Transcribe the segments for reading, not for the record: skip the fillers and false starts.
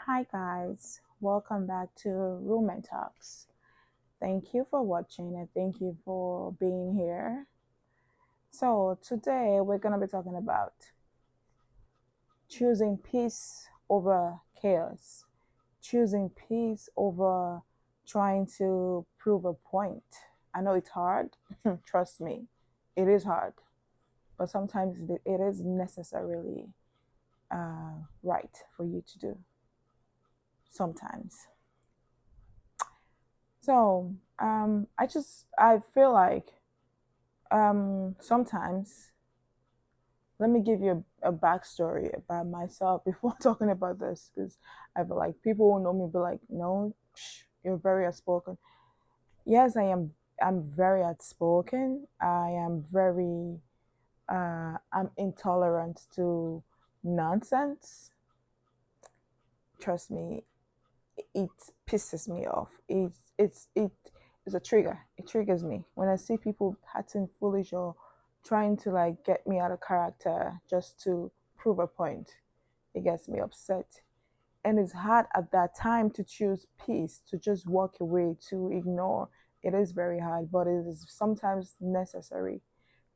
Hi guys, welcome back to RUMEN Talks. Thank you for watching and thank you for being here. So today we're gonna be talking about choosing peace over chaos, choosing peace over trying to prove a point. I know it's hard, trust me, it is hard, but sometimes it is necessarily right for you to do. Sometimes. I feel like sometimes, let me give you a backstory about myself before talking about this, because I feel like people who know me be like, no, you're very outspoken. Yes, I am. I'm very outspoken. I am very. I'm intolerant to nonsense. Trust me, it pisses me off. It's a trigger. It triggers me when I see people acting foolish or trying to like get me out of character just to prove a point. It gets me upset. And it's hard at that time to choose peace, to just walk away, to ignore. It is very hard, but it is sometimes necessary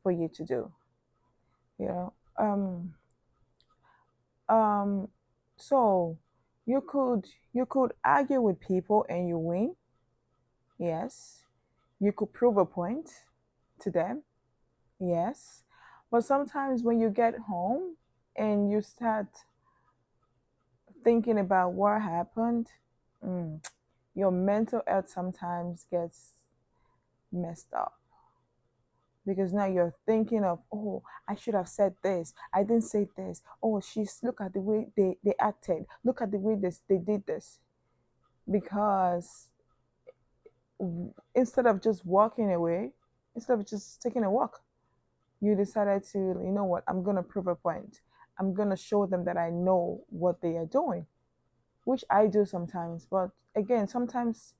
for you to do. You know. Um so you could argue with people and you win. Yes. You could prove a point to them. Yes. But sometimes when you get home and you start thinking about what happened, mm, your mental health sometimes gets messed up, because now you're thinking of, oh, I should have said this, I didn't say this, oh, she's, look at the way they acted, look at the way they did this. Because instead of just walking away, instead of just taking a walk, you decided to, you know what, I'm going to prove a point. I'm going to show them that I know what they are doing, which I do sometimes. But again, sometimes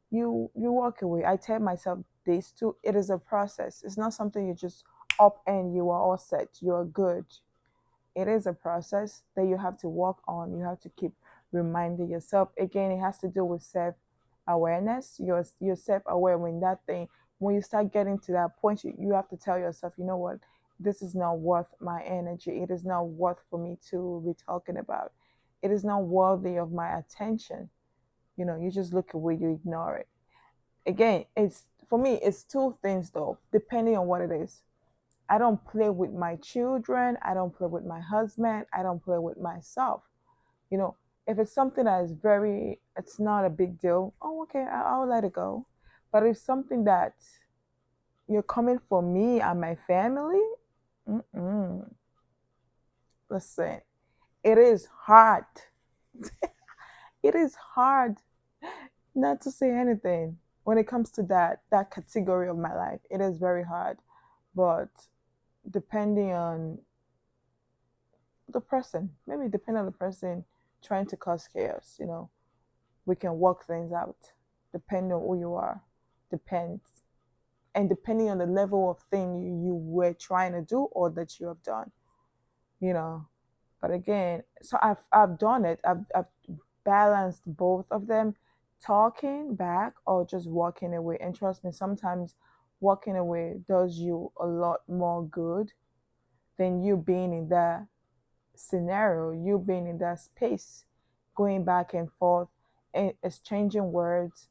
you walk away. I tell myself this too. It is a process. It's not something you just up and you are all set. You are good. It is a process that you have to work on. You have to keep reminding yourself. Again, it has to do with self awareness. You're self aware when that thing, when you start getting to that point, you have to tell yourself, you know what, this is not worth my energy. It is not worth for me to be talking about. It is not worthy of my attention. You just look away, you ignore it. Again, it's for me, it's two things though, depending on what it is. I don't play with my children. I don't play with my husband. I don't play with myself. You know, if it's something that is it's not a big deal. Oh, okay, I'll let it go. But if something that you're coming for me and my family, mm-mm. Listen, it is hard. It is hard not to say anything when it comes to that category of my life. It is very hard, but depending on the person, maybe depending on the person trying to cause chaos, we can work things out depending on who you are. Depends. And depending on the level of thing you were trying to do or that you have done, you know. But again, so I've done it. I've balanced both of them, talking back or just walking away. And trust me, sometimes walking away does you a lot more good than you being in that scenario, you being in that space, going back and forth, and exchanging words,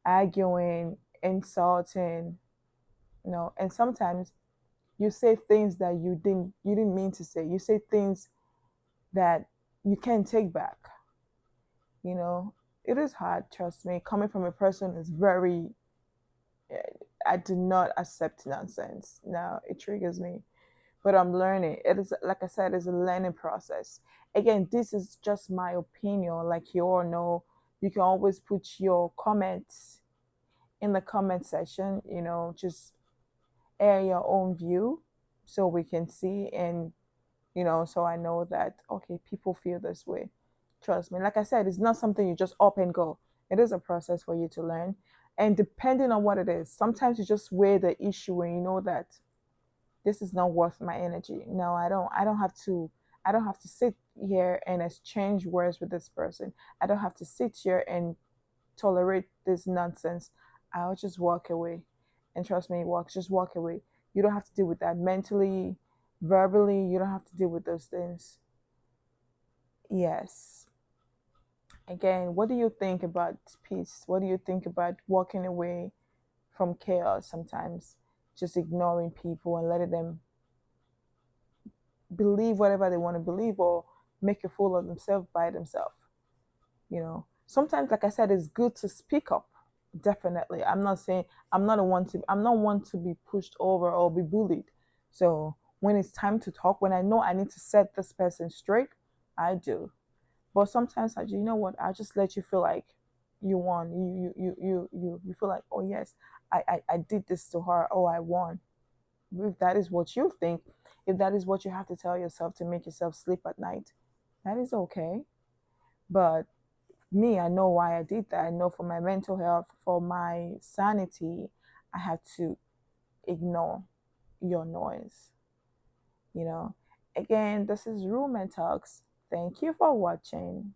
arguing, insulting, and sometimes you say things that you didn't mean to say. You say things that you can't take back. You know, it is hard, trust me. Coming from a person is very, I do not accept nonsense. Now it triggers me, but I'm learning. It is, like I said, it's a learning process. Again, this is just my opinion. Like you all know, you can always put your comments in the comment section. Just air your own view so we can see, and so I know that okay, people feel this way. Trust me. Like I said, it's not something you just up and go. It is a process for you to learn. And depending on what it is, sometimes you just weigh the issue when you know that this is not worth my energy. No, I don't have to sit, here and exchange words with this person. I don't have to sit here and tolerate this nonsense. I'll just walk away. And trust me, just walk away. You don't have to deal with that mentally, verbally. You don't have to deal with those things. Yes. Again, what do you think about peace? What do you think about walking away from chaos sometimes? Just ignoring people and letting them believe whatever they want to believe or make a fool of themselves by themselves. Sometimes, like I said, it's good to speak up. Definitely. I'm not saying I'm not one to be pushed over or be bullied. So when it's time to talk, when I know I need to set this person straight, I do. But sometimes I do, you know what, I'll just let you feel like you won. You feel like, oh yes, I did this to her, oh I won. If that is what you think, if that is what you have to tell yourself to make yourself sleep at night, that is okay. But me, I know why I did that. I know for my mental health, for my sanity, I had to ignore your noise. you know Again, this is Rumen Talks. Thank you for watching.